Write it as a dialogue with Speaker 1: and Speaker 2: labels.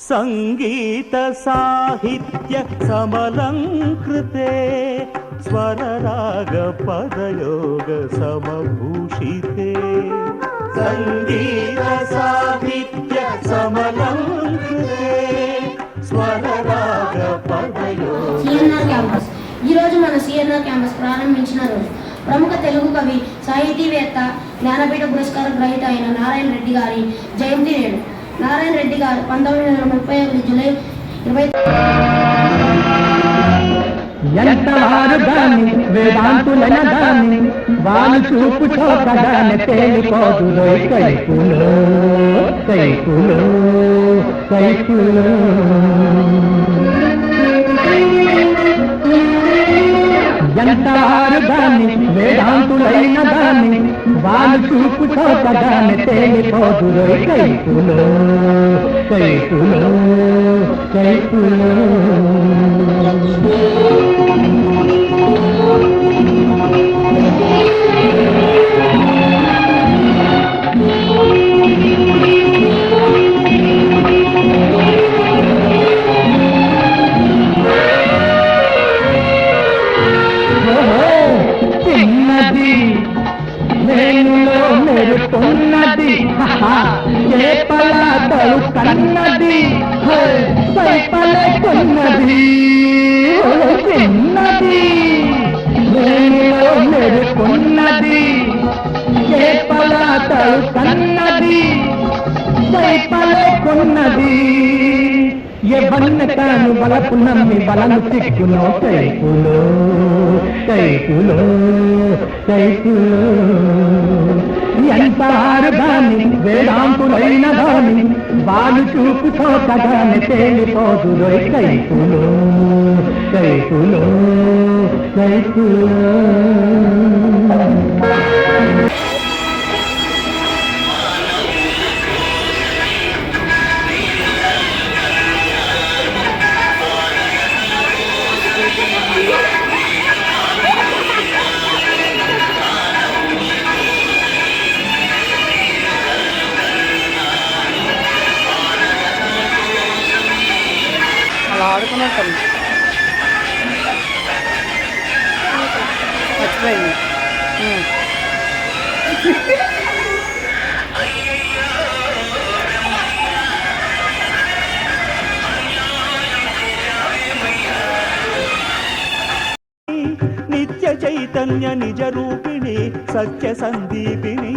Speaker 1: సంగీత సాహిత్య సమలంకృతే స్వరరాగ పదయోగ సమభూషితే సంగీత సాహిత్య సమలంకృతే స్వరరాగ పదయోగ.
Speaker 2: CNR campus ఈరోజు మన సిఎన్ఆర్ క్యాంపస్ ప్రారంభించిన రోజు. ప్రముఖ తెలుగు కవి సాహితీవేత్త జ్ఞానపీఠ పురస్కార గ్రహీత అయిన నారాయణ రెడ్డి గారి జయంతి నేడు. నారాయణ రెడ్డి గారు 1931 జూలై 20
Speaker 3: ఎంతవారు గాని వేదాంతులన గాని వాళ్ళు చూపు చోకగానే తేలిపోదు కైపులో కైపులో కైపులో. ఎంతవారు గాని వేదాంతులైన గాని వాళ్ళు చూపు చోకగానే తేలిపోదు కైపులో కైపులో కైపులో. చిన్నది నేనులో మెరుపున్నది చేపల తలు కన్నది సైపలే కొన్నది. చిన్నది నేనులో మెరుపున్నది చేపల తలు కన్నది సైపలే కొన్నది. ఎవన్న తాను బలపు నమ్మి బలను సిక్కులో కైపులో కైపులో కైపులో. ఎంతవారు గాని వేదాంతులైన గాని వాళ్ళు చూపు చోటగానే తేలిపోదు కైపులో కైపులో కైపులో.
Speaker 4: అలా ఆడుకున్నట్టు మర్చిపోయింది.
Speaker 1: నిత్య చైతన్య నిజ రూపిణి సత్య సందీపిని